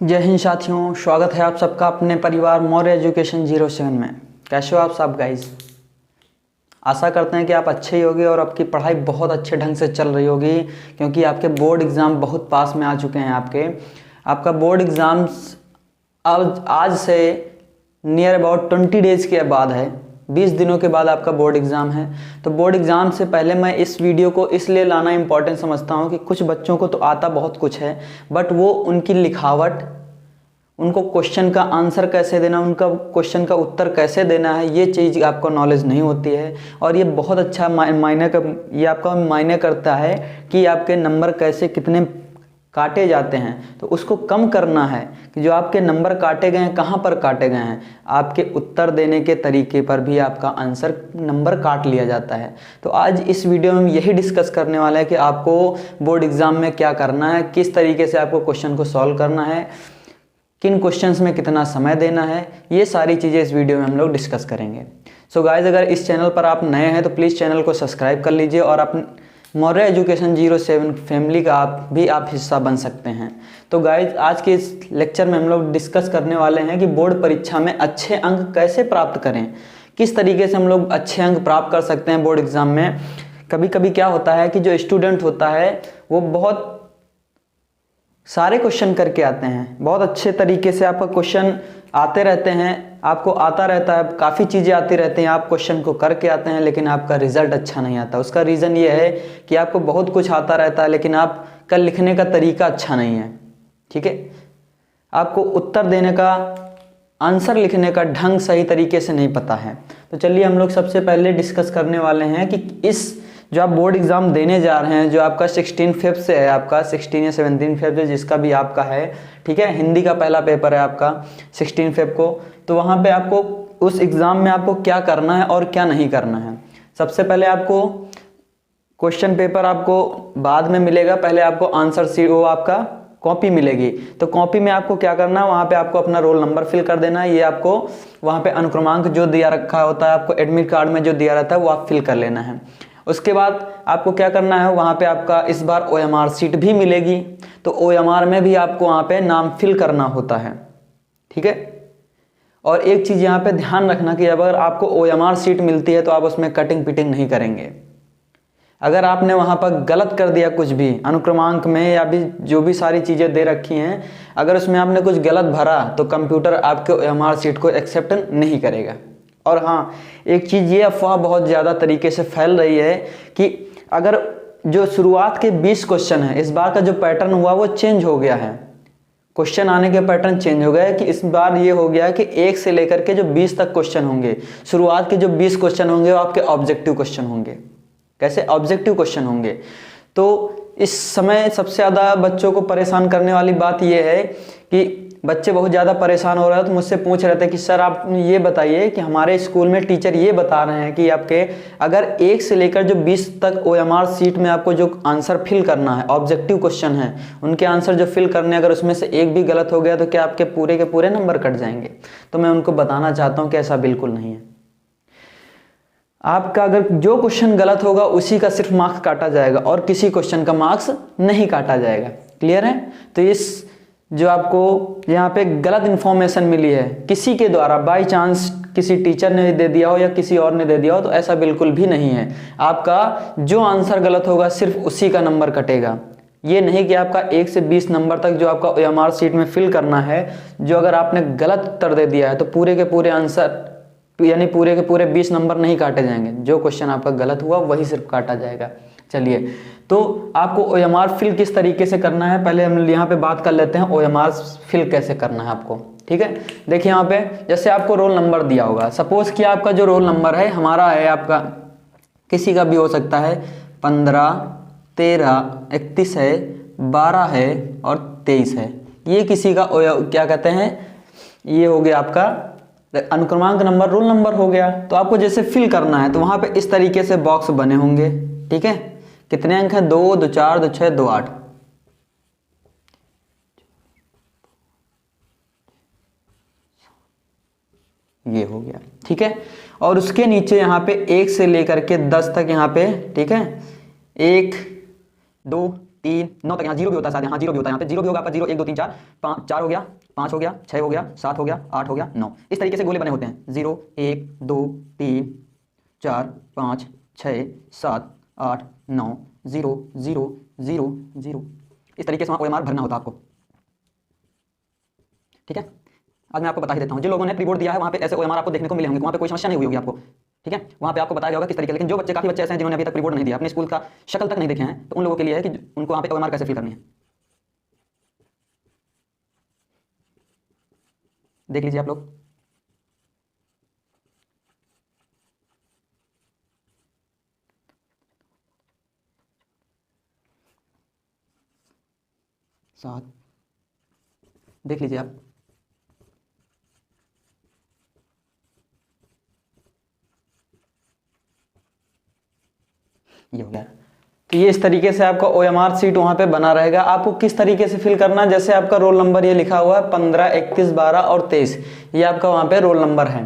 जय हिंद साथियों, स्वागत है आप सबका अपने परिवार मौर्य एजुकेशन 07 में। कैसे हो आप सब गाइस? आशा करते हैं कि आप अच्छे ही होंगे और आपकी पढ़ाई बहुत अच्छे ढंग से चल रही होगी, क्योंकि आपके बोर्ड एग्ज़ाम बहुत पास में आ चुके हैं। आपका बोर्ड एग्ज़ाम्स आज से नियर अबाउट 20 डेज़ के बाद है, 20 दिनों के बाद आपका बोर्ड एग्ज़ाम है। तो बोर्ड एग्ज़ाम से पहले मैं इस वीडियो को इसलिए लाना इम्पॉर्टेंट समझता हूँ कि कुछ बच्चों को तो आता बहुत कुछ है, बट वो उनकी लिखावट, उनको क्वेश्चन का आंसर कैसे देना, उनका क्वेश्चन का उत्तर कैसे देना है, ये चीज़ आपको नॉलेज नहीं होती है। और ये बहुत अच्छा ये आपका मायने करता है कि आपके नंबर कैसे कितने काटे जाते हैं। तो उसको कम करना है कि जो आपके नंबर काटे गए हैं कहाँ पर काटे गए हैं, आपके उत्तर देने के तरीके पर भी आपका आंसर नंबर काट लिया जाता है। तो आज इस वीडियो में हम यही डिस्कस करने वाले हैं कि आपको बोर्ड एग्ज़ाम में क्या करना है, किस तरीके से आपको क्वेश्चन को सॉल्व करना है, किन क्वेश्चंस में कितना समय देना है, ये सारी चीज़ें इस वीडियो में हम लोग डिस्कस करेंगे। सो गाइज, अगर इस चैनल पर आप नए हैं तो प्लीज़ चैनल को सब्सक्राइब कर लीजिए और अपने मौर्य एजुकेशन 07 फैमिली का आप हिस्सा बन सकते हैं। तो गाइज, आज के इस लेक्चर में हम लोग डिस्कस करने वाले हैं कि बोर्ड परीक्षा में अच्छे अंक कैसे प्राप्त करें, किस तरीके से हम लोग अच्छे अंक प्राप्त कर सकते हैं बोर्ड एग्ज़ाम में। कभी कभी क्या होता है कि जो स्टूडेंट होता है वो बहुत सारे क्वेश्चन करके आते हैं, बहुत अच्छे तरीके से आपका क्वेश्चन आते रहते हैं, आपको आता रहता है, काफ़ी चीज़ें आती रहती हैं, आप क्वेश्चन को करके आते हैं लेकिन आपका रिजल्ट अच्छा नहीं आता। उसका रीज़न ये है कि आपको बहुत कुछ आता रहता है लेकिन आपका लिखने का तरीका अच्छा नहीं है। ठीक है, आपको उत्तर देने का, आंसर लिखने का ढंग सही तरीके से नहीं पता है। तो चलिए हम लोग सबसे पहले डिस्कस करने वाले हैं कि इस जो आप बोर्ड एग्ज़ाम देने जा रहे हैं, जो आपका 16 फेब से है, आपका 16 या 17 फेब से जिसका भी आपका है, ठीक है, हिंदी का पहला पेपर है आपका 16 फेब को। तो वहाँ पे आपको उस एग्ज़ाम में आपको क्या करना है और क्या नहीं करना है। सबसे पहले आपको क्वेश्चन पेपर आपको बाद में मिलेगा, पहले आपको आंसर सी वो आपका कॉपी मिलेगी। तो कॉपी में आपको क्या करना है, वहाँ पे आपको अपना रोल नंबर फिल कर देना है। ये आपको वहाँ पे अनुक्रमांक जो दिया रखा होता है, आपको एडमिट कार्ड में जो दिया रहता है वो आप फिल कर लेना है। उसके बाद आपको क्या करना है, वहाँ पे आपका इस बार OMR सीट भी मिलेगी। तो OMR में भी आपको वहाँ पे नाम फिल करना होता है। ठीक है, और एक चीज़ यहाँ पे ध्यान रखना कि अगर आपको OMR सीट मिलती है तो आप उसमें कटिंग पिटिंग नहीं करेंगे। अगर आपने वहाँ पर गलत कर दिया कुछ भी अनुक्रमांक में या भी जो भी सारी चीज़ें दे रखी हैं, अगर उसमें आपने कुछ गलत भरा तो कंप्यूटर आपके OMR सीट को एक्सेप्ट नहीं करेगा। और हाँ, एक चीज़ ये अफवाह बहुत ज़्यादा तरीके से फैल रही है कि अगर जो शुरुआत के 20 क्वेश्चन है, इस बार का जो पैटर्न हुआ वो चेंज हो गया है, क्वेश्चन आने के पैटर्न चेंज हो गया है कि इस बार ये हो गया है कि 1 से लेकर के जो 20 तक क्वेश्चन होंगे, शुरुआत के जो 20 क्वेश्चन होंगे वो आपके ऑब्जेक्टिव क्वेश्चन होंगे। कैसे ऑब्जेक्टिव क्वेश्चन होंगे? तो इस समय सबसे ज़्यादा बच्चों को परेशान करने वाली बात यह है कि बच्चे बहुत ज़्यादा परेशान हो रहे हैं। तो मुझसे पूछ रहे थे कि सर आप ये बताइए कि हमारे स्कूल में टीचर ये बता रहे हैं कि आपके अगर 1 से लेकर जो 20 तक OMR सीट में आपको जो आंसर फिल करना है, ऑब्जेक्टिव क्वेश्चन है, उनके आंसर जो फिल करने, अगर उसमें से एक भी गलत हो गया तो क्या आपके पूरे के पूरे नंबर कट जाएंगे? तो मैं उनको बताना चाहता हूँ कि ऐसा बिल्कुल नहीं है। आपका अगर जो क्वेश्चन गलत होगा उसी का सिर्फ मार्क्स काटा जाएगा और किसी क्वेश्चन का मार्क्स नहीं काटा जाएगा। क्लियर है? तो इस जो आपको यहाँ पे गलत इन्फॉर्मेशन मिली है किसी के द्वारा, बाय चांस किसी टीचर ने दे दिया हो या किसी और ने दे दिया हो, तो ऐसा बिल्कुल भी नहीं है। आपका जो आंसर गलत होगा सिर्फ उसी का नंबर कटेगा। ये नहीं कि आपका 1 से 20 नंबर तक जो आपका OMR सीट में फिल करना है, जो अगर आपने गलत उत्तर दे दिया है तो पूरे के पूरे आंसर यानी पूरे के पूरे 20 नंबर नहीं काटे जाएंगे। जो क्वेश्चन आपका गलत हुआ वही सिर्फ काटा जाएगा। चलिए, तो आपको OMR फिल किस तरीके से करना है, पहले हम यहाँ पे बात कर लेते हैं OMR फिल कैसे करना है आपको। ठीक है, देखिए यहाँ पे जैसे आपको रोल नंबर दिया होगा, सपोज कि आपका जो रोल नंबर है, हमारा है, आपका किसी का भी हो सकता है, 15, 13, 31 है, 12 है और 23 है। ये किसी का क्या कहते हैं, ये हो गया आपका अनुक्रमांक नंबर, रोल नंबर हो गया। तो आपको जैसे फिल करना है तो वहाँ पे इस तरीके से बॉक्स बने होंगे। ठीक है, कितने अंक हैं? 2, 2, 4, 2, 6, 2, 8। ये हो गया। ठीक है, और उसके नीचे यहाँ पे 1 से लेकर के 10 तक यहाँ पे, ठीक है, 1, 2, 3 9 तक, यहाँ 0 भी होता है शायद, यहाँ 0 भी होता है, यहाँ पे 0 भी होगा आपका, 0 1 2 3 4 5 4 हो गया, 5 हो गया, 6 हो गया, 7 हो गया, 8 हो गया, 9। इस तरीके से गोले बने होते हैं, 0 1 2 3 4 5 6 7 8 9 0 0 0 0। इस तरीके से वहाँ OMR भरना होता है आपको, ठीक है। आज मैं आपको बता ही देता हूँ, जो लोगों ने प्री बोर्ड दिया है वहाँ पे ऐसे OMR आपको देखने को मिले होंगे, वहाँ पे कोई समस्या नहीं हुई होगी आपको, ठीक है। वहाँ पे आपको बताया गया होगा किस तरीके, लेकिन जो बच्चे, काफी बच्चे ऐसे हैं जिन्होंने अभी तक प्री बोर्ड नहीं दिया, अपने स्कूल का शक्ल तक नहीं देखे हैं, तो उन लोगों के लिए है कि उनको वहाँ पे OMR कैसे फिल करनी है। देख लीजिए आप लोग, सात, देख लीजिए आप, ये हो गया। तो ये इस तरीके से आपका OMR सीट वहां पे बना रहेगा। आपको किस तरीके से फिल करना है, जैसे आपका रोल नंबर ये लिखा हुआ है 15 31 12 और 23, ये आपका वहां पे रोल नंबर है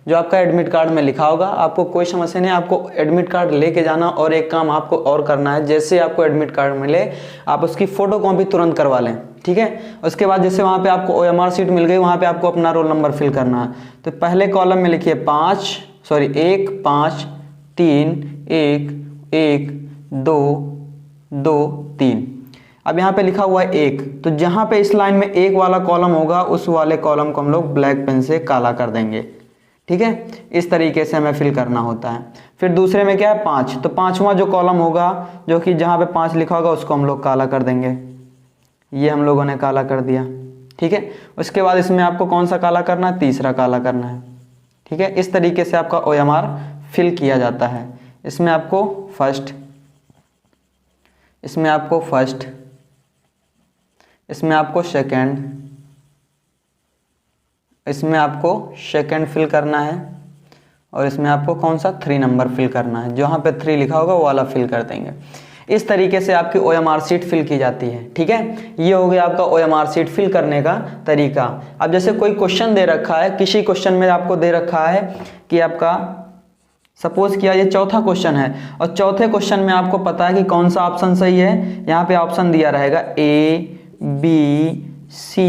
जो आपका एडमिट कार्ड में लिखा होगा। आपको कोई समस्या नहीं, आपको एडमिट कार्ड लेके जाना, और एक काम आपको और करना है, जैसे आपको एडमिट कार्ड मिले आप उसकी फोटो कॉपी तुरंत करवा लें, ठीक है। उसके बाद जैसे वहां पे आपको OMR सीट मिल गई, वहां पे आपको अपना रोल नंबर फिल करना है। तो पहले कॉलम में लिखिए 1 5 3 1 1 2 2 3। अब यहाँ पे लिखा हुआ है 1, तो जहां पे इस लाइन में 1 वाला कॉलम होगा उस वाले कॉलम को हम लोग ब्लैक पेन से काला कर देंगे, ठीक है। इस तरीके से हमें फिल करना होता है। फिर दूसरे में क्या है 5, तो 5वां जो कॉलम होगा, जो कि जहां पे 5 लिखा होगा उसको हम लोग काला कर देंगे, ये हम लोगों ने काला कर दिया, ठीक है। उसके बाद इसमें आपको कौन सा काला करना है, तीसरा काला करना है, ठीक है। इस तरीके से आपका OMR फिल किया जाता है। इसमें आपको फर्स्ट, इसमें आपको फर्स्ट, इसमें आपको सेकंड, इसमें आपको सेकंड फिल करना है, और इसमें आपको कौन सा 3 नंबर फिल करना है, जहाँ पे 3 लिखा होगा वो वाला फिल कर देंगे। इस तरीके से आपकी OMR सीट फिल की जाती है, ठीक है। ये हो गया आपका OMR सीट फिल करने का तरीका। अब जैसे कोई क्वेश्चन दे रखा है, किसी क्वेश्चन में आपको दे रखा है कि आपका सपोज किया ये चौथा क्वेश्चन है, और चौथे क्वेश्चन में आपको पता है कि कौन सा ऑप्शन सही है। यहाँ पे ऑप्शन दिया रहेगा A B C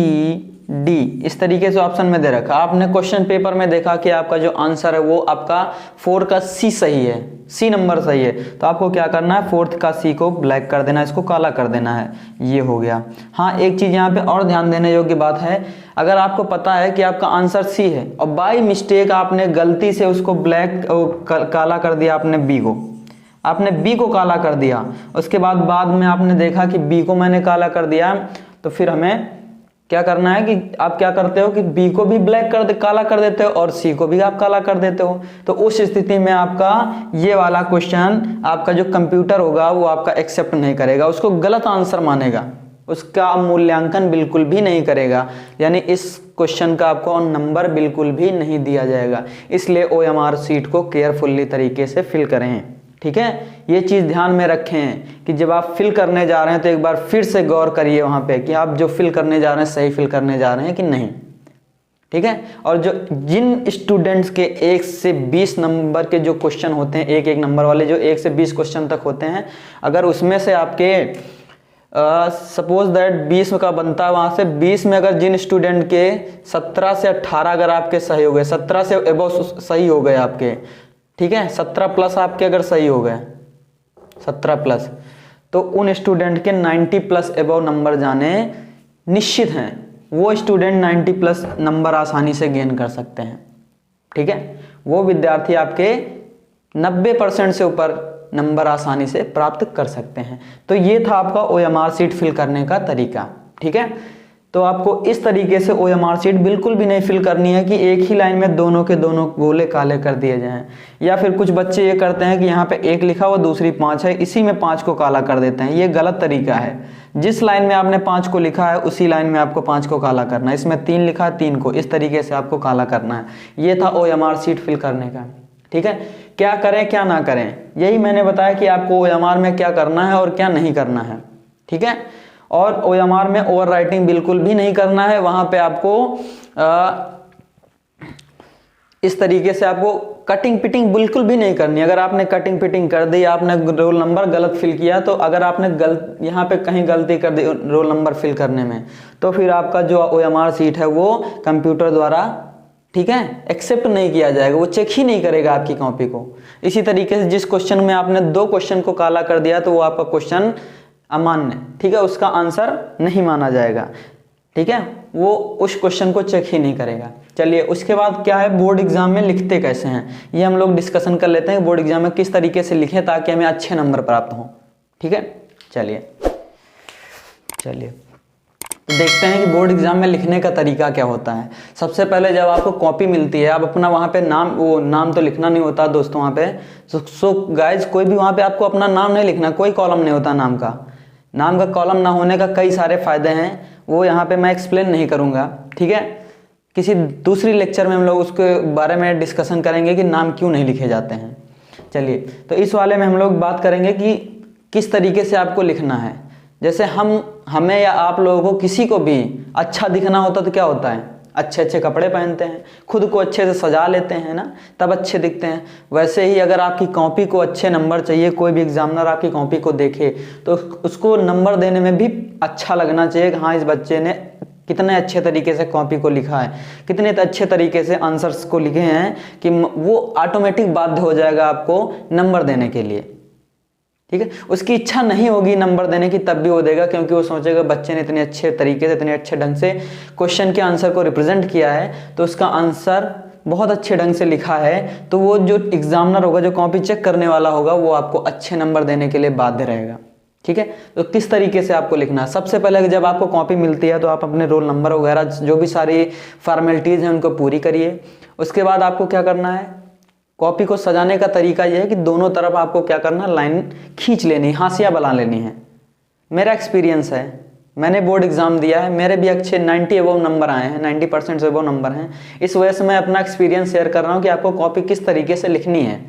D, इस तरीके से ऑप्शन में दे रखा। आपने क्वेश्चन पेपर में देखा कि आपका जो आंसर है वो आपका 4 का C सही है, C नंबर सही है, तो आपको क्या करना है, 4th का C को ब्लैक कर देना है, इसको काला कर देना है। ये हो गया। हाँ, एक चीज यहाँ पे और ध्यान देने योग्य बात है, अगर आपको पता है कि आपका आंसर C है और बाय मिस्टेक आपने गलती से उसको ब्लैक काला कर दिया, आपने B को काला कर दिया, उसके बाद में आपने देखा कि B को मैंने काला कर दिया, तो फिर हमें क्या करना है कि आप क्या करते हो कि B को भी काला कर देते हो और C को भी आप काला कर देते हो। तो उस स्थिति में आपका ये वाला क्वेश्चन आपका जो कंप्यूटर होगा वो आपका एक्सेप्ट नहीं करेगा, उसको गलत आंसर मानेगा, उसका मूल्यांकन बिल्कुल भी नहीं करेगा, यानी इस क्वेश्चन का आपको नंबर बिल्कुल भी नहीं दिया जाएगा। इसलिए OMR सीट को केयरफुली तरीके से फिल करें, ठीक है। ये चीज ध्यान में रखें कि जब आप फिल करने जा रहे हैं तो एक बार फिर से गौर करिए वहां पे कि आप जो फिल करने जा रहे हैं सही फिल करने जा रहे हैं कि नहीं, ठीक है। और जो जिन स्टूडेंट्स के 1 से 20 नंबर के जो क्वेश्चन होते हैं, एक नंबर वाले जो 1 से 20 क्वेश्चन तक होते हैं, अगर उसमें से आपके सपोज दैट 20 का बनता है, वहां से 20 में अगर जिन स्टूडेंट के 17 से 18 अगर आपके सही हो गए, 17 से एबव सही हो गए आपके, ठीक है, 17 प्लस आपके अगर सही हो गए, 17 प्लस, तो उन स्टूडेंट के 90 प्लस एबव नंबर जाने निश्चित हैं। वो स्टूडेंट 90 प्लस नंबर आसानी से गेन कर सकते हैं, ठीक है। वो विद्यार्थी आपके 90% से ऊपर नंबर आसानी से प्राप्त कर सकते हैं। तो ये था आपका OMR सीट फिल करने का तरीका, ठीक है। तो आपको इस तरीके से OMR सीट बिल्कुल भी नहीं फिल करनी है कि एक ही लाइन में दोनों के दोनों गोले काले कर दिए जाएं, या फिर कुछ बच्चे ये करते हैं कि यहाँ पे 1 लिखा हुआ दूसरी 5 है, इसी में 5 को काला कर देते हैं। ये गलत तरीका है। जिस लाइन में आपने 5 को लिखा है उसी लाइन में आपको 5 को काला करना है। इसमें 3 लिखा है, 3 को इस तरीके से आपको काला करना है। ये था OMR सीट फिल करने का, ठीक है। क्या करें क्या ना करें, यही मैंने बताया कि आपको OMR में क्या करना है और क्या नहीं करना है, ठीक है। और OMR में ओवर राइटिंग बिल्कुल भी नहीं करना है। वहां पे आपको इस तरीके से आपको कटिंग पिटिंग बिल्कुल भी नहीं करनी। अगर आपने कटिंग पिटिंग कर दी, आपने रोल नंबर गलत फिल किया, तो अगर आपने यहाँ पे कहीं गलती कर दी रोल नंबर फिल करने में, तो फिर आपका जो OMR सीट है वो कंप्यूटर द्वारा, ठीक है, एक्सेप्ट नहीं किया जाएगा, वो चेक ही नहीं करेगा आपकी कॉपी को। इसी तरीके से जिस क्वेश्चन में आपने 2 क्वेश्चन को काला कर दिया तो वो आपका क्वेश्चन अमान्य, ठीक है, उसका आंसर नहीं माना जाएगा, ठीक है, वो उस क्वेश्चन को चेक ही नहीं करेगा। चलिए, उसके बाद क्या है, बोर्ड एग्जाम में लिखते कैसे हैं, ये हम लोग डिस्कशन कर लेते हैं। बोर्ड एग्जाम में किस तरीके से लिखें ताकि हमें अच्छे नंबर प्राप्त हों, ठीक है। चलिए तो देखते हैं कि बोर्ड एग्जाम में लिखने का तरीका क्या होता है। सबसे पहले जब आपको कॉपी मिलती है, आप अपना वहाँ पे नाम तो लिखना नहीं होता दोस्तों वहाँ पे। सो गाइज, कोई भी वहाँ पे आपको अपना नाम नहीं लिखना, कोई कॉलम नहीं होता नाम का कॉलम ना होने का कई सारे फायदे हैं, वो यहाँ पे मैं एक्सप्लेन नहीं करूँगा, ठीक है। किसी दूसरी लेक्चर में हम लोग उसके बारे में डिस्कशन करेंगे कि नाम क्यों नहीं लिखे जाते हैं। चलिए, तो इस वाले में हम लोग बात करेंगे कि किस तरीके से आपको लिखना है। जैसे हमें या आप लोगों को किसी को भी अच्छा दिखना होता तो क्या होता है, अच्छे अच्छे कपड़े पहनते हैं, खुद को अच्छे से सजा लेते हैं ना, तब अच्छे दिखते हैं। वैसे ही अगर आपकी कॉपी को अच्छे नंबर चाहिए, कोई भी एग्जामिनर आपकी कॉपी को देखे तो उसको नंबर देने में भी अच्छा लगना चाहिए कि हाँ, इस बच्चे ने कितने अच्छे तरीके से कॉपी को लिखा है, कितने अच्छे तरीके से आंसर्स को लिखे हैं, कि वो ऑटोमेटिक बाध्य हो जाएगा आपको नंबर देने के लिए, ठीक है। उसकी इच्छा नहीं होगी नंबर देने की, तब भी वो देगा, क्योंकि वो सोचेगा बच्चे ने इतने अच्छे तरीके से, इतने अच्छे ढंग से क्वेश्चन के आंसर को रिप्रेजेंट किया है, तो उसका आंसर बहुत अच्छे ढंग से लिखा है, तो वो जो एग्जामिनर होगा, जो कॉपी चेक करने वाला होगा, वो आपको अच्छे नंबर देने के लिए बाध्य रहेगा, ठीक है। तो किस तरीके से आपको लिखना है, सबसे पहले जब आपको कॉपी मिलती है तो आप अपने रोल नंबर वगैरह जो भी सारी फॉर्मेलिटीज़ हैं उनको पूरी करिए। उसके बाद आपको क्या करना है, कॉपी को सजाने का तरीका यह है कि दोनों तरफ आपको क्या करना, लाइन खींच लेनी, हाशिया बना लेनी है। मेरा एक्सपीरियंस है, मैंने बोर्ड एग्जाम दिया है, मेरे भी अच्छे 90 अबव नंबर आए हैं, 90% से अबव नंबर हैं। इस वजह से मैं अपना एक्सपीरियंस शेयर कर रहा हूँ कि आपको कॉपी किस तरीके से लिखनी है।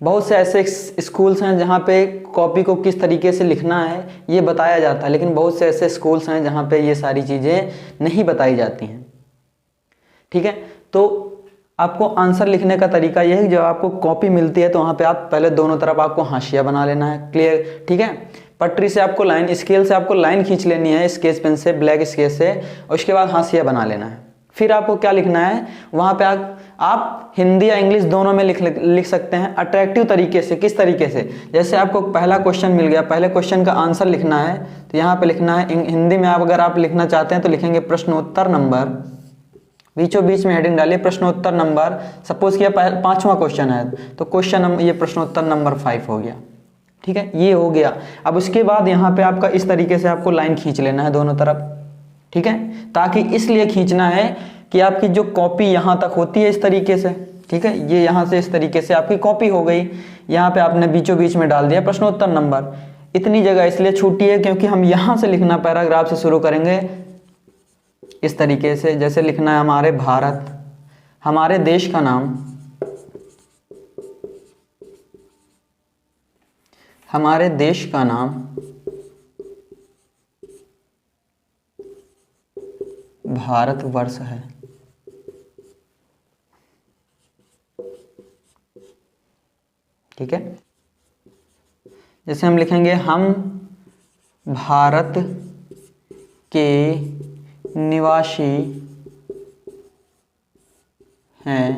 बहुत से ऐसे स्कूल्स हैं जहाँ पे कॉपी को किस तरीके से लिखना है ये बताया जाता है, लेकिन बहुत से ऐसे स्कूल्स हैं जहाँ पे ये सारी चीज़ें नहीं बताई जाती हैं, ठीक है। तो आपको आंसर लिखने का तरीका यह है कि जब आपको कॉपी मिलती है तो वहाँ पे आप पहले दोनों तरफ आपको हाशिया बना लेना है, क्लियर, ठीक है। पटरी से आपको लाइन, स्केल से आपको लाइन खींच लेनी है, स्केच पेन से, ब्लैक स्केच से, और उसके बाद हाशिया बना लेना है। फिर आपको क्या लिखना है, वहाँ पे आप हिंदी या इंग्लिश दोनों में लिख सकते हैं अट्रैक्टिव तरीके से। किस तरीके से, जैसे आपको पहला क्वेश्चन मिल गया, पहले क्वेश्चन का आंसर लिखना है, तो यहाँ पे लिखना है हिंदी में। आप अगर आप लिखना चाहते हैं तो लिखेंगे प्रश्नोत्तर नंबर, बीचों बीच में हेडिंग डालिए प्रश्नोत्तर नंबर। सपोज किया 5वां क्वेश्चन है तो क्वेश्चन ये प्रश्नोत्तर नंबर 5 हो गया, ठीक है, ये हो गया। अब उसके बाद यहाँ पे आपका इस तरीके से आपको लाइन खींच लेना है दोनों तरफ, ठीक है। ताकि इसलिए खींचना है कि आपकी जो कॉपी यहाँ तक होती है इस तरीके से, ठीक है, ये यहाँ से इस तरीके से आपकी कॉपी हो गई। यहाँ पे आपने बीचों बीच में डाल दिया प्रश्नोत्तर नंबर। इतनी जगह इसलिए छूटी है क्योंकि हम यहाँ से लिखना पैराग्राफ से शुरू करेंगे इस तरीके से। जैसे लिखना है हमारे भारत, हमारे देश का नाम, हमारे देश का नाम भारतवर्ष है, ठीक है। जैसे हम लिखेंगे हम भारत के निवासी हैं,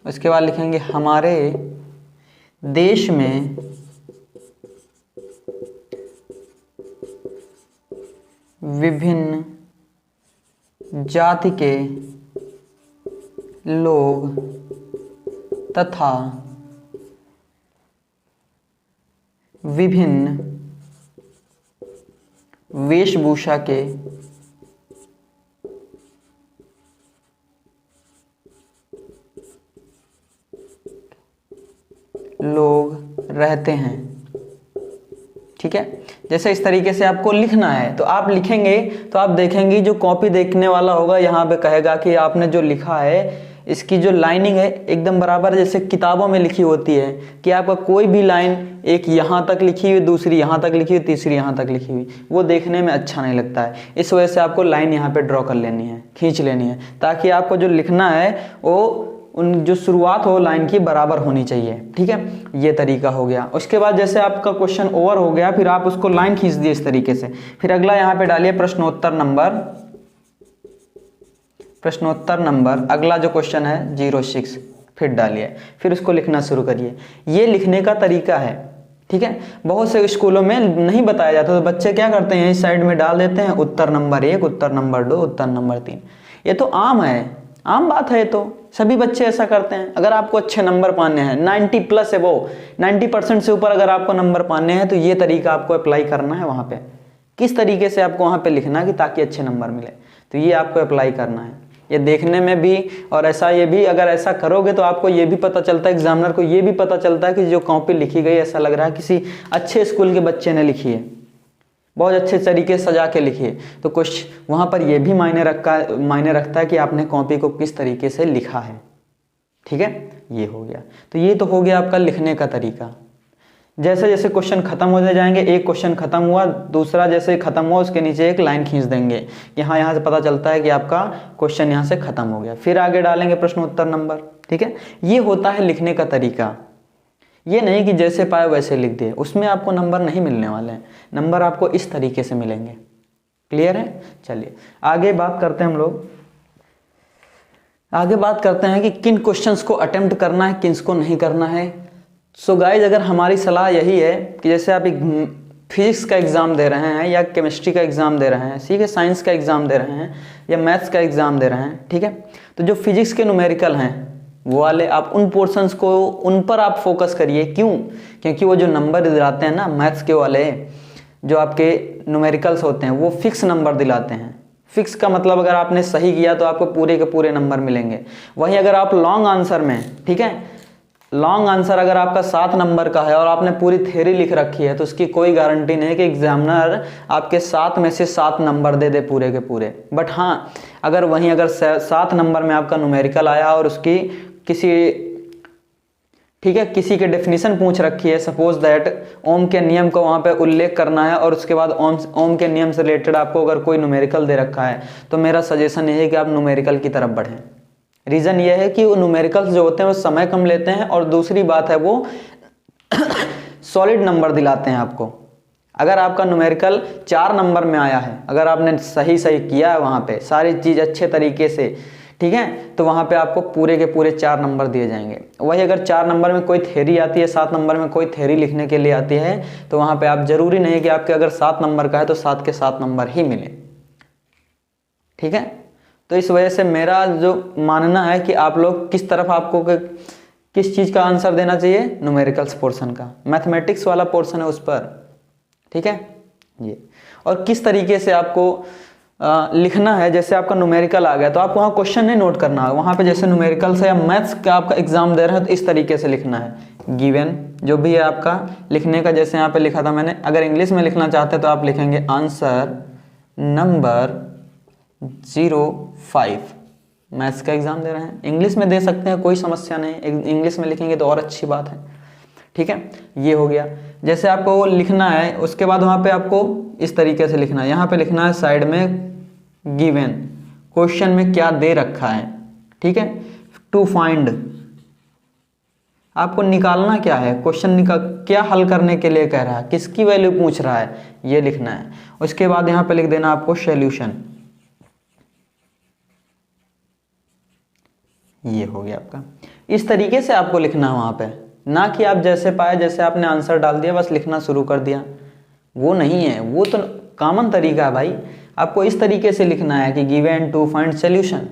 उसके बाद लिखेंगे हमारे देश में विभिन्न जाति के लोग तथा विभिन्न वेशभूषा के लोग रहते हैं, ठीक है। जैसे इस तरीके से आपको लिखना है, तो आप लिखेंगे तो आप देखेंगे जो कॉपी देखने वाला होगा यहाँ पे कहेगा कि आपने जो लिखा है इसकी जो लाइनिंग है एकदम बराबर जैसे किताबों में लिखी होती है कि आपका कोई भी लाइन एक यहाँ तक लिखी हुई, दूसरी यहाँ तक लिखी हुई, तीसरी यहाँ तक लिखी हुई, वो देखने में अच्छा नहीं लगता है। इस वजह से आपको लाइन यहाँ पे ड्रॉ कर लेनी है, खींच लेनी है, ताकि आपको जो लिखना है वो उन जो शुरुआत हो लाइन की बराबर होनी चाहिए। ठीक है, ये तरीका हो गया। उसके बाद जैसे आपका क्वेश्चन ओवर हो गया, फिर आप उसको लाइन खींच दिए इस तरीके से। फिर अगला यहाँ पे डालिए प्रश्नोत्तर नंबर अगला जो क्वेश्चन है 06, फिर डालिए, फिर उसको लिखना शुरू करिए। ये लिखने का तरीका है। ठीक है, बहुत से स्कूलों में नहीं बताया जाता, तो बच्चे क्या करते हैं इस साइड में डाल देते हैं उत्तर नंबर 1, उत्तर नंबर 2, उत्तर नंबर 3। ये तो आम है, आम बात है, तो सभी बच्चे ऐसा करते हैं। अगर आपको अच्छे नंबर पाने हैं 90 प्लस है, वो 90% से ऊपर अगर आपको नंबर पाने हैं, तो ये तरीका आपको अप्लाई करना है वहाँ पे। किस तरीके से आपको वहाँ पे लिखना है कि ताकि अच्छे नंबर मिले, तो ये आपको अप्लाई करना है। ये देखने में भी और ऐसा, ये भी अगर ऐसा करोगे तो आपको ये भी पता चलता है, एग्जामिनर को ये भी पता चलता है कि जो कॉपी लिखी गई ऐसा लग रहा है किसी अच्छे स्कूल के बच्चे ने लिखी है, बहुत अच्छे तरीके से सजा के लिखिए। तो कुछ वहाँ पर यह भी मायने रखता है कि आपने कॉपी को किस तरीके से लिखा है। ठीक है, ये हो गया। तो ये तो हो गया आपका लिखने का तरीका। जैसे जैसे क्वेश्चन खत्म होते जाएंगे, एक क्वेश्चन खत्म हुआ, दूसरा जैसे खत्म हुआ उसके नीचे एक लाइन खींच देंगे कि हाँ यहाँ से पता चलता है कि आपका क्वेश्चन यहाँ से खत्म हो गया। फिर आगे डालेंगे प्रश्नोत्तर नंबर। ठीक है, ये होता है लिखने का तरीका। ये नहीं कि जैसे पाए वैसे लिख दिए, उसमें आपको नंबर नहीं मिलने वाले हैं, नंबर आपको इस तरीके से मिलेंगे। क्लियर है? चलिए आगे बात करते हैं हम लोग। आगे बात करते हैं कि किन क्वेश्चंस को अटेम्प्ट करना है, किसको नहीं करना है। सो गाइज, अगर हमारी सलाह यही है कि जैसे आप एक फिजिक्स का एग्ज़ाम दे रहे हैं या केमिस्ट्री का एग्ज़ाम दे रहे हैं, ठीक है, साइंस का एग्ज़ाम दे रहे हैं या मैथ्स का एग्ज़ाम दे रहे हैं, ठीक है, तो जो फिजिक्स के न्यूमेरिकल हैं वो वाले आप उन पोर्शंस को, उन पर आप फोकस करिए। क्यों? क्योंकि वो जो नंबर दिलाते हैं ना मैथ्स के वाले, जो आपके न्यूमेरिकल्स होते हैं वो फिक्स नंबर दिलाते हैं। फिक्स का मतलब अगर आपने सही किया तो आपको पूरे के पूरे नंबर मिलेंगे। वहीं अगर आप लॉन्ग आंसर में, ठीक है, लॉन्ग आंसर अगर आपका 7 नंबर का है और आपने पूरी थ्योरी लिख रखी है, तो उसकी कोई गारंटी नहीं है कि एग्जामिनर आपके 7 में से 7 नंबर दे दे पूरे के पूरे। बट हाँ, अगर वहीं अगर 7 नंबर में आपका न्यूमेरिकल आया और उसकी किसी, ठीक है, किसी के डेफिनेशन पूछ रखी है, सपोज दैट ओम के नियम को वहाँ पे उल्लेख करना है और उसके बाद ओम के नियम से रिलेटेड आपको अगर कोई न्यूमेरिकल दे रखा है, तो मेरा सजेशन ये है कि आप न्यूमेरिकल की तरफ बढ़ें। रीज़न ये है कि वो न्यूमेरिकल्स जो होते हैं वो समय कम लेते हैं और दूसरी बात है वो सॉलिड नंबर दिलाते हैं आपको। अगर आपका न्यूमेरिकल 4 नंबर में आया है, अगर आपने सही किया है वहाँ पे सारी चीज़ अच्छे तरीके से, ठीक है, तो वहाँ पे आपको पूरे के पूरे 4 नंबर दिए जाएंगे। वही अगर 4 नंबर में कोई थ्योरी आती है, 7 नंबर में कोई थ्योरी लिखने के लिए आती है, तो वहाँ पे आप जरूरी नहीं कि आपके अगर 7 नंबर का है तो 7 के 7 नंबर ही मिले। ठीक है, तो इस वजह से मेरा जो मानना है कि आप लोग किस तरफ, आपको किस चीज़ का आंसर देना चाहिए, न्यूमेरिकल्स पोर्शन का, मैथमेटिक्स वाला पोर्शन है उस पर। ठीक है ये, और किस तरीके से आपको लिखना है। जैसे आपका न्यूमेरिकल आ गया तो आपको वहाँ क्वेश्चन नहीं नोट करना है, वहाँ पे जैसे न्यूमेरिकल से या मैथ्स का आपका एग्जाम दे रहे हैं तो इस तरीके से लिखना है। गिवन जो भी है आपका लिखने का, जैसे यहाँ पे लिखा था मैंने, अगर इंग्लिश में लिखना चाहते हैं तो आप लिखेंगे आंसर नंबर 05। मैथ्स का एग्जाम दे रहे हैं, इंग्लिश में दे सकते हैं, कोई समस्या नहीं, इंग्लिश में लिखेंगे तो और अच्छी बात है। ठीक है, ये हो गया। जैसे आपको लिखना है उसके बाद वहाँ पे आपको इस तरीके से लिखना है, यहाँ पे लिखना है साइड में गिवन, क्वेश्चन में क्या दे रखा है। ठीक है, टू फाइंड, आपको निकालना क्या है, क्वेश्चन क्या हल करने के लिए कह रहा है, किसकी वैल्यू पूछ रहा है, ये लिखना है। उसके बाद यहाँ पे लिख देना आपको सॉल्यूशन। ये हो गया आपका। इस तरीके से आपको लिखना है वहाँ पे, ना कि आप जैसे पाए जैसे आपने आंसर डाल दिया बस लिखना शुरू कर दिया, वो नहीं है, वो तो कॉमन तरीका है भाई। आपको इस तरीके से लिखना है कि गिवन टू फाइंड सॉल्यूशन।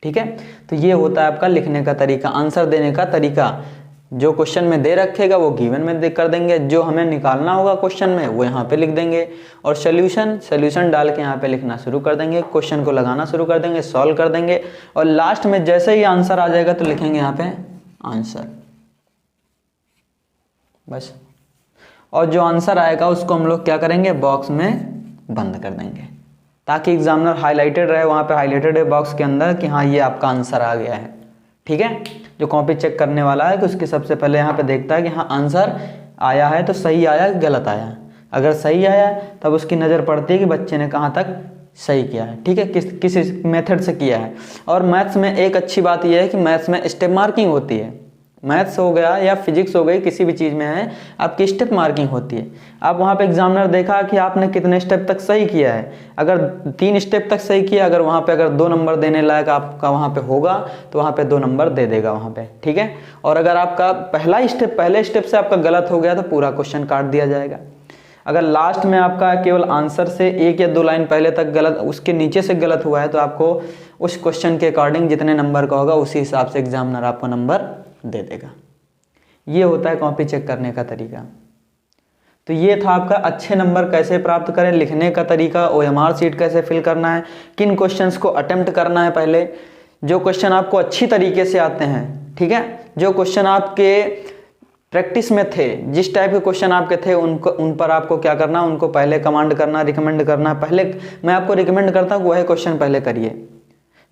ठीक है, तो ये होता है आपका लिखने का तरीका, आंसर देने का तरीका। जो क्वेश्चन में दे रखेगा वो गिवन में कर देंगे, जो हमें निकालना होगा क्वेश्चन में वो यहाँ पे लिख देंगे, और सॉल्यूशन डाल के यहाँ पे लिखना शुरू कर देंगे, क्वेश्चन को लगाना शुरू कर देंगे, सॉल्व कर देंगे, और लास्ट में जैसे ही आंसर आ जाएगा तो लिखेंगे यहाँ पे आंसर, बस। और जो आंसर आएगा उसको हम लोग क्या करेंगे, बॉक्स में बंद कर देंगे, ताकि एग्जामिनर हाईलाइटेड रहे, वहाँ पे हाईलाइटेड है बॉक्स के अंदर कि हाँ ये आपका आंसर आ गया है। ठीक है। जो कॉपी चेक करने वाला है कि उसके सबसे पहले यहाँ पे देखता है कि हाँ आंसर आया है तो सही आया कि गलत आया। अगर सही आया तब उसकी नज़र पड़ती है कि बच्चे ने कहाँ तक सही किया है, ठीक है, किस मेथड से किया है। और मैथ्स में एक अच्छी बात यह है कि मैथ्स में स्टेप मार्किंग होती है। मैथ्स हो गया या फिजिक्स हो गई, किसी भी चीज़ में है आपकी स्टेप मार्किंग होती है। आप वहाँ पे एग्जामिनर देखा कि आपने कितने स्टेप तक सही किया है, अगर 3 स्टेप तक सही किया, अगर वहाँ पे अगर 2 नंबर देने लायक आपका वहाँ पे होगा तो वहाँ पे 2 नंबर दे देगा वहाँ पे, ठीक है। और अगर आपका पहले स्टेप से आपका गलत हो गया तो पूरा क्वेश्चन काट दिया जाएगा। अगर लास्ट में आपका केवल आंसर से 1 या 2 लाइन पहले तक गलत, उसके नीचे से गलत हुआ है तो आपको उस क्वेश्चन के अकॉर्डिंग जितने नंबर का होगा उसी हिसाब से एग्जामिनर आपको नंबर दे देगा। ये होता है कॉपी चेक करने का तरीका। तो ये था आपका अच्छे नंबर कैसे प्राप्त करें, लिखने का तरीका, OMR शीट कैसे फिल करना है, किन क्वेश्चंस को अटेम्प्ट करना है पहले, जो क्वेश्चन आपको अच्छी तरीके से आते हैं, ठीक है, जो क्वेश्चन आपके प्रैक्टिस में थे, जिस टाइप के क्वेश्चन आपके थे उन पर आपको क्या करना, उनको पहले कमांड करना, रिकमेंड करना। पहले मैं आपको रिकमेंड करता हूँ वही क्वेश्चन पहले करिए।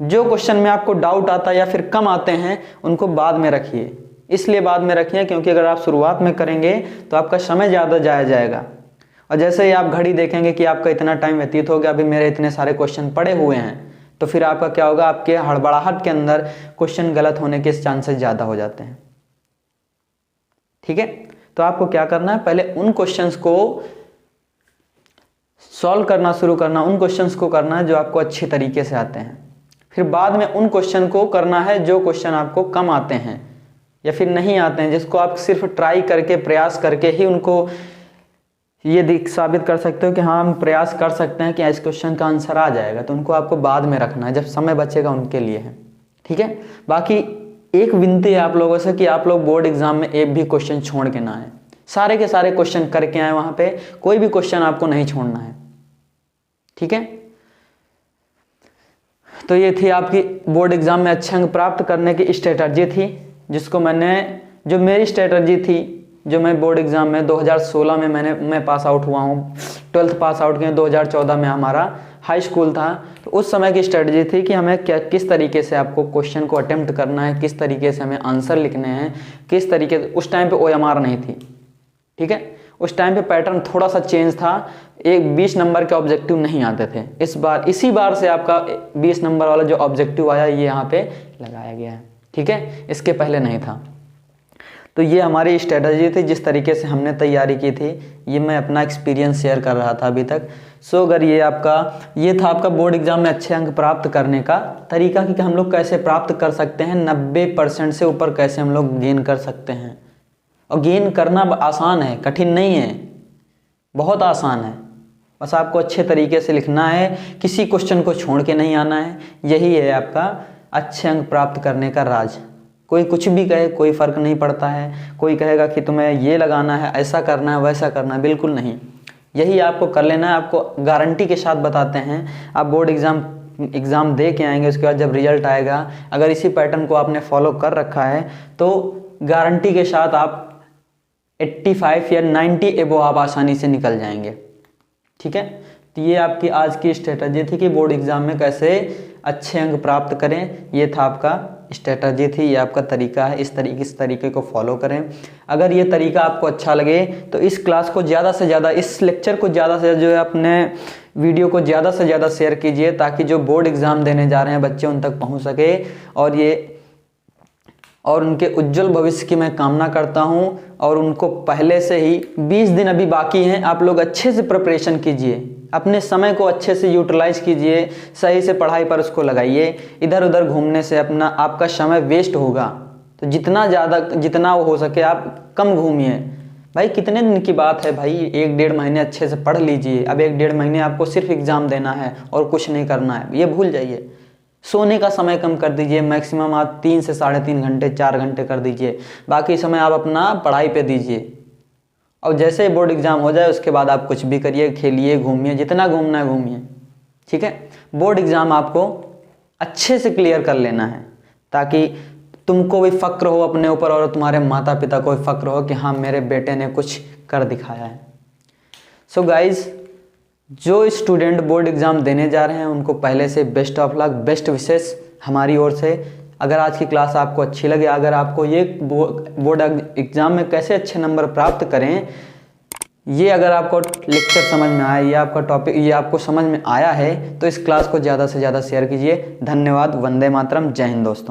जो क्वेश्चन में आपको डाउट आता है या फिर कम आते हैं उनको बाद में रखिए। इसलिए बाद में रखिए क्योंकि अगर आप शुरुआत में करेंगे तो आपका समय ज़्यादा जाया जाएगा। और जैसे ही आप घड़ी देखेंगे कि आपका इतना टाइम व्यतीत हो गया, अभी मेरे इतने सारे क्वेश्चन पड़े हुए हैं, तो फिर आपका क्या होगा, आपके हड़बड़ाहट के अंदर क्वेश्चन गलत होने के चांसेस ज़्यादा हो जाते हैं, ठीक है। तो आपको क्या करना है, पहले उन क्वेश्चंस को सॉल्व करना शुरू करना, उन क्वेश्चंस को करना है जो आपको अच्छे तरीके से आते हैं। फिर बाद में उन क्वेश्चन को करना है जो क्वेश्चन आपको कम आते हैं या फिर नहीं आते हैं, जिसको आप सिर्फ ट्राई करके, प्रयास करके ही उनको ये साबित कर सकते हो कि हाँ हम प्रयास कर सकते हैं कि इस क्वेश्चन का आंसर आ जाएगा। तो उनको आपको बाद में रखना है, जब समय बचेगा उनके लिए है, ठीक है। बाकी एक विनती है आप लोगों से कि आप लोग बोर्ड एग्जाम में एक भी क्वेश्चन छोड़ के ना आए, सारे के सारे क्वेश्चन करके आए, वहां पे कोई भी क्वेश्चन आपको नहीं छोड़ना है, ठीक है। तो ये थी आपकी बोर्ड एग्जाम में अच्छे अंक प्राप्त करने की स्ट्रेटजी थी, जिसको जो मेरी स्ट्रेटजी थी, जो मैं बोर्ड एग्जाम में 2016 में मैं पास आउट हुआ हूँ, 12th पास आउट किया, 2014 में हमारा हाई स्कूल था। तो उस समय की स्ट्रेटजी थी कि हमें किस तरीके से आपको क्वेश्चन को अटेम्प्ट करना है, किस तरीके से हमें आंसर लिखने हैं, किस तरीके से। उस टाइम पे OMR नहीं थी, ठीक है, उस टाइम पे पैटर्न थोड़ा सा चेंज था, एक 20 नंबर के ऑब्जेक्टिव नहीं आते थे। इसी बार से आपका 20 नंबर वाला जो ऑब्जेक्टिव आया ये यहाँ पे लगाया गया है, ठीक है, इसके पहले नहीं था। तो ये हमारी स्ट्रेटजी थी, जिस तरीके से हमने तैयारी की थी, ये मैं अपना एक्सपीरियंस शेयर कर रहा था अभी तक। सो अगर ये था आपका बोर्ड एग्जाम में अच्छे अंक प्राप्त करने का तरीका कि हम लोग कैसे प्राप्त कर सकते हैं, 90% से ऊपर कैसे हम लोग गेन कर सकते हैं। और गेन करना आसान है, कठिन नहीं है, बहुत आसान है। बस आपको अच्छे तरीके से लिखना है, किसी क्वेश्चन को छोड़ के नहीं आना है। यही है आपका अच्छे अंक प्राप्त करने का राज। कोई कुछ भी कहे, कोई फ़र्क नहीं पड़ता है। कोई कहेगा कि तुम्हें ये लगाना है, ऐसा करना है, वैसा करना है, बिल्कुल नहीं। यही आपको कर लेना है। आपको गारंटी के साथ बताते हैं, आप बोर्ड एग्ज़ाम दे के आएंगे, उसके बाद जब रिजल्ट आएगा, अगर इसी पैटर्न को आपने फॉलो कर रखा है तो गारंटी के साथ आप 85 या 90 एबो आप आसानी से निकल जाएंगे, ठीक है। तो ये आपकी आज की स्ट्रेटजी थी कि बोर्ड एग्जाम में कैसे अच्छे अंक प्राप्त करें। ये था आपका स्ट्रेटजी थी, ये आपका तरीका है, इस तरीके को फॉलो करें। अगर ये तरीका आपको अच्छा लगे तो इस क्लास को ज़्यादा से ज़्यादा, इस लेक्चर को ज़्यादा से ज़्यादा, जो है अपने वीडियो को ज़्यादा से ज़्यादा शेयर कीजिए, ताकि जो बोर्ड एग्ज़ाम देने जा रहे हैं बच्चे उन तक पहुँच सके। और उनके उज्जवल भविष्य की मैं कामना करता हूं। और उनको पहले से ही 20 दिन अभी बाकी हैं, आप लोग अच्छे से प्रिपरेशन कीजिए, अपने समय को अच्छे से यूटिलाइज कीजिए, सही से पढ़ाई पर उसको लगाइए। इधर उधर घूमने से आपका समय वेस्ट होगा। तो जितना हो सके आप कम घूमिए। भाई कितने दिन की बात है भाई, 1-1.5 महीने अच्छे से पढ़ लीजिए। अब 1-1.5 महीने आपको सिर्फ एग्ज़ाम देना है और कुछ नहीं करना है, ये भूल जाइए। सोने का समय कम कर दीजिए, मैक्सिमम आप 3 से 3.5 घंटे, 4 घंटे कर दीजिए। बाकी समय आप अपना पढ़ाई पे दीजिए। और जैसे ही बोर्ड एग्जाम हो जाए उसके बाद आप कुछ भी करिए, खेलिए, घूमिए, जितना घूमना है घूमिए, ठीक है। बोर्ड एग्जाम आपको अच्छे से क्लियर कर लेना है, ताकि तुमको भी फक्र हो अपने ऊपर और तुम्हारे माता पिता को भी फक्र हो कि हाँ मेरे बेटे ने कुछ कर दिखाया है। सो गाइज, जो स्टूडेंट बोर्ड एग्ज़ाम देने जा रहे हैं उनको पहले से बेस्ट ऑफ लक, बेस्ट विशेष हमारी ओर से। अगर आज की क्लास आपको अच्छी लगे, अगर आपको ये बोर्ड एग्ज़ाम में कैसे अच्छे नंबर प्राप्त करें, ये अगर आपको लेक्चर समझ में आया, ये आपका टॉपिक ये आपको समझ में आया है, तो इस क्लास को ज़्यादा से ज़्यादा शेयर कीजिए। धन्यवाद। वंदे मातरम। जय हिंद दोस्तों।